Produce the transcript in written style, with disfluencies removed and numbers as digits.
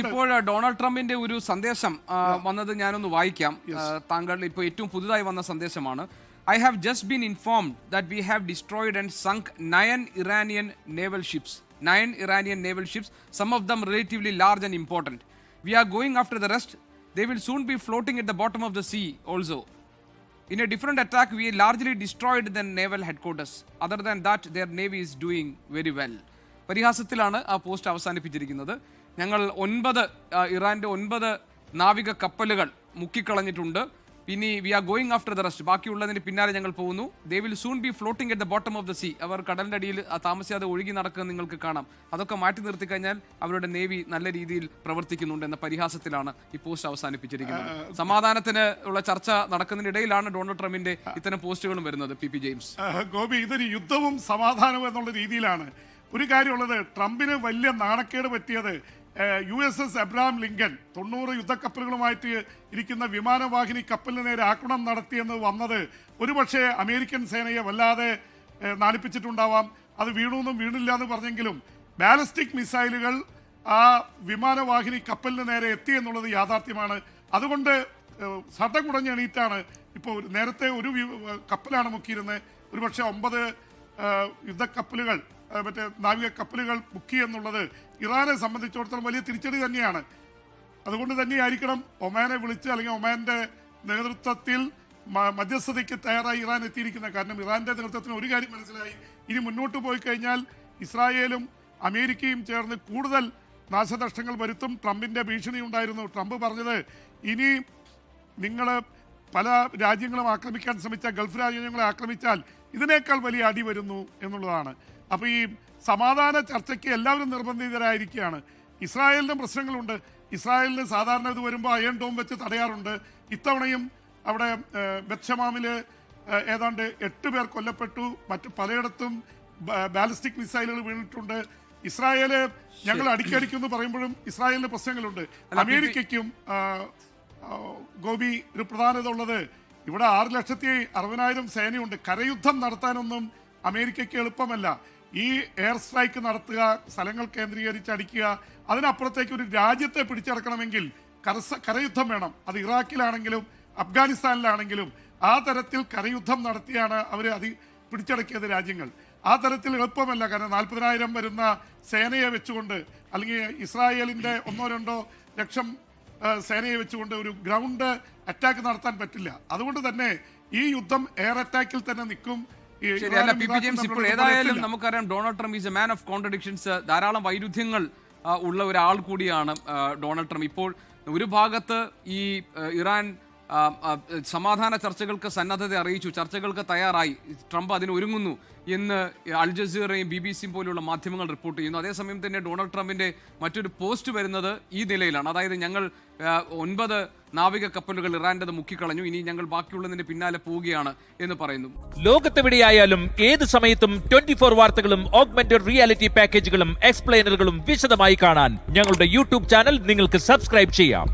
ഇപ്പോൾ ഡൊണാൾഡ് ട്രംപിന്റെ ഒരു സന്ദേശം വന്നത് ഞാനൊന്ന് വായിക്കാം. താങ്കൾ ഇപ്പോൾ ഏറ്റവും പുതുതായി വന്ന സന്ദേശമാണ്. I have just been informed that we have destroyed and sunk 9 Iranian naval ships. 9 Iranian naval ships, some of them relatively large and important. We are going after the rest. They will soon be floating at the bottom of the sea also. In a different attack, we largely destroyed the naval headquarters. Other than that, their navy is doing very well. പരിഹാസത്തിലാണ് ആ post അവസാനിപ്പിച്ചിരിക്കുന്നത്. ഞങ്ങൾ ഇറാന്റെ 9 നാവിക കപ്പലുകൾ മുക്കിക്കളഞ്ഞിട്ടുണ്ട്. ഇനി we are going after the rest, ബാക്കിയുള്ളതിന് പിന്നാലെ ഞങ്ങൾ പോകുന്നു. They will soon be floating at the bottom of the sea. അവർ കടലിന്റെ അടിയിൽ താമസിയാതെ ഒഴുകി നടക്കുന്നത് നിങ്ങൾക്ക് കാണാം. അതൊക്കെ മാറ്റി നിർത്തി കഴിഞ്ഞാൽ അവരുടെ നേവി നല്ല രീതിയിൽ പ്രവർത്തിക്കുന്നുണ്ട് എന്ന പരിഹാസത്തിലാണ് ഈ പോസ്റ്റ് അവസാനിപ്പിച്ചിരിക്കുന്നത്. സമാധാനത്തിന് ഉള്ള ചർച്ച നടക്കുന്നതിനിടയിലാണ് ഡൊണാൾഡ് ട്രംപിന്റെ ഇത്തരം പോസ്റ്റുകളും വരുന്നത്. പി ജെയിംസ്, ഗോപി, ഇതൊരു യുദ്ധവും സമാധാനവും എന്നുള്ള രീതിയിലാണ്. ഒരു കാര്യമുള്ളത്, ട്രംപിന് വലിയ നാണക്കേട് പറ്റിയത് USS എബ്രഹാം ലിങ്കൻ 90 യുദ്ധക്കപ്പലുകളുമായിട്ട് ഇരിക്കുന്ന വിമാനവാഹിനി കപ്പലിന് നേരെ ആക്രമണം നടത്തിയെന്ന് വന്നത് ഒരുപക്ഷെ അമേരിക്കൻ സേനയെ വല്ലാതെ നാണിപ്പിച്ചിട്ടുണ്ടാവാം. അത് വീണുവെന്നും വീണില്ല എന്ന് പറഞ്ഞെങ്കിലും ബാലിസ്റ്റിക് മിസൈലുകൾ ആ വിമാനവാഹിനി കപ്പലിന് നേരെ എത്തി എന്നുള്ളത് യാഥാർത്ഥ്യമാണ്. അതുകൊണ്ട് സടം കുടഞ്ഞ് എണീറ്റാണ്. ഇപ്പോൾ നേരത്തെ ഒരു കപ്പലാണ് മുക്കിയിരുന്നത്. ഒരുപക്ഷെ 9 യുദ്ധക്കപ്പലുകൾ, മറ്റേ നാവിക കപ്പലുകൾ മുക്കി എന്നുള്ളത് ഇറാനെ സംബന്ധിച്ചിടത്തോളം വലിയ തിരിച്ചടി തന്നെയാണ്. അതുകൊണ്ട് തന്നെയായിരിക്കണം ഒമാനെ വിളിച്ച്, അല്ലെങ്കിൽ ഒമാന്റെ നേതൃത്വത്തിൽ മധ്യസ്ഥതയ്ക്ക് തയ്യാറായി ഇറാൻ എത്തിയിരിക്കുന്നത്. കാരണം ഇറാന്റെ നേതൃത്വത്തിന് ഒരു കാര്യം മനസ്സിലായി, ഇനി മുന്നോട്ട് പോയി കഴിഞ്ഞാൽ ഇസ്രായേലും അമേരിക്കയും ചേർന്ന് കൂടുതൽ നാശനഷ്ടങ്ങൾ വരുത്തും. ട്രംപിന്റെ ഭീഷണി ഉണ്ടായിരുന്നു. ട്രംപ് പറഞ്ഞത്, ഇനി നിങ്ങൾ പല രാജ്യങ്ങളും ആക്രമിക്കാൻ ശ്രമിച്ചാൽ, ഗൾഫ് രാജ്യങ്ങളെ ആക്രമിച്ചാൽ ഇതിനേക്കാൾ വലിയ അടി വരുന്നു എന്നുള്ളതാണ്. അപ്പോൾ ഈ സമാധാന ചർച്ചയ്ക്ക് എല്ലാവരും നിർബന്ധിതരായിരിക്കുകയാണ്. ഇസ്രായേലിന് പ്രശ്നങ്ങളുണ്ട്. ഇസ്രായേലിന് സാധാരണ ഇത് വരുമ്പോൾ അയൺ ഡോം വെച്ച് തടയാറുണ്ട്. ഇത്തവണയും അവിടെ ബെത്ഷമാമിൽ ഏതാണ്ട് 8 പേർ കൊല്ലപ്പെട്ടു. മറ്റു പലയിടത്തും ബാലിസ്റ്റിക് മിസൈലുകൾ വീണിട്ടുണ്ട്. ഇസ്രായേല് ഞങ്ങൾ അടിക്കടിക്കുമെന്ന് പറയുമ്പോഴും ഇസ്രായേലിന് പ്രശ്നങ്ങളുണ്ട്. അമേരിക്കയ്ക്കും ഗോപി ഒരു പ്രധാനത ഉള്ളത്, ഇവിടെ 6,60,000 സേനയുണ്ട്. കരയുദ്ധം നടത്താനൊന്നും അമേരിക്കയ്ക്ക് എളുപ്പമല്ല. ഈ എയർ സ്ട്രൈക്ക് നടത്തുക, സ്ഥലങ്ങൾ കേന്ദ്രീകരിച്ച് അടിക്കുക, അതിനപ്പുറത്തേക്ക് ഒരു രാജ്യത്തെ പിടിച്ചടക്കണമെങ്കിൽ കരയുദ്ധം വേണം. അത് ഇറാഖിലാണെങ്കിലും അഫ്ഗാനിസ്ഥാനിലാണെങ്കിലും ആ തരത്തിൽ കരയുദ്ധം നടത്തിയാണ് അവർ പിടിച്ചടക്കിയത് രാജ്യങ്ങൾ. ആ തരത്തിൽ എളുപ്പമല്ല. കാരണം 40,000 വരുന്ന സേനയെ വെച്ചുകൊണ്ട്, അല്ലെങ്കിൽ ഇസ്രായേലിൻ്റെ 1-2 ലക്ഷം സേനയെ വെച്ചുകൊണ്ട് ഒരു ഗ്രൗണ്ട് അറ്റാക്ക് നടത്താൻ പറ്റില്ല. അതുകൊണ്ട് തന്നെ ഈ യുദ്ധം എയർ അറ്റാക്കിൽ തന്നെ നിൽക്കും. ഇപ്പോൾ ഏതായാലും നമുക്കറിയാം, Donald Trump is a man of contradictions. ധാരാളം വൈരുദ്ധ്യങ്ങൾ ഉള്ള ഒരാൾ കൂടിയാണ് ഡൊണാൾഡ് ട്രംപ്. ഇപ്പോൾ ഒരു ഭാഗത്ത് ഈ ഇറാൻ സമാധാന ചർച്ചകൾക്ക് സന്നദ്ധത അറിയിച്ചു, ചർച്ചകൾക്ക് തയ്യാറായി, ട്രംപ് അതിന് ഒരുങ്ങുന്നു എന്ന് അൽ ജസീറയും BBC പോലുള്ള മാധ്യമങ്ങൾ റിപ്പോർട്ട് ചെയ്യുന്നു. അതേസമയം തന്നെ ഡൊണാൾഡ് ട്രംപിന്റെ മറ്റൊരു പോസ്റ്റ് വരുന്നത് ഈ നിലയിലാണ്. അതായത്, ഞങ്ങൾ 9 നാവിക കപ്പലുകൾ ഇറാന്റേത് മുക്കിക്കളഞ്ഞു, ഇനി ഞങ്ങൾ ബാക്കിയുള്ളതിന്റെ പിന്നാലെ പോവുകയാണ് എന്ന് പറയുന്നു. ലോകത്തെവിടെയായാലും ഏത് സമയത്തും 24 വാർത്തകളും ഓഗ്മെന്റഡ് റിയാലിറ്റി പാക്കേജുകളും എക്സ്പ്ലെയിനറുകളും വിശദമായി കാണാൻ ഞങ്ങളുടെ YouTube ചാനൽ നിങ്ങൾക്ക് സബ്സ്ക്രൈബ് ചെയ്യാം.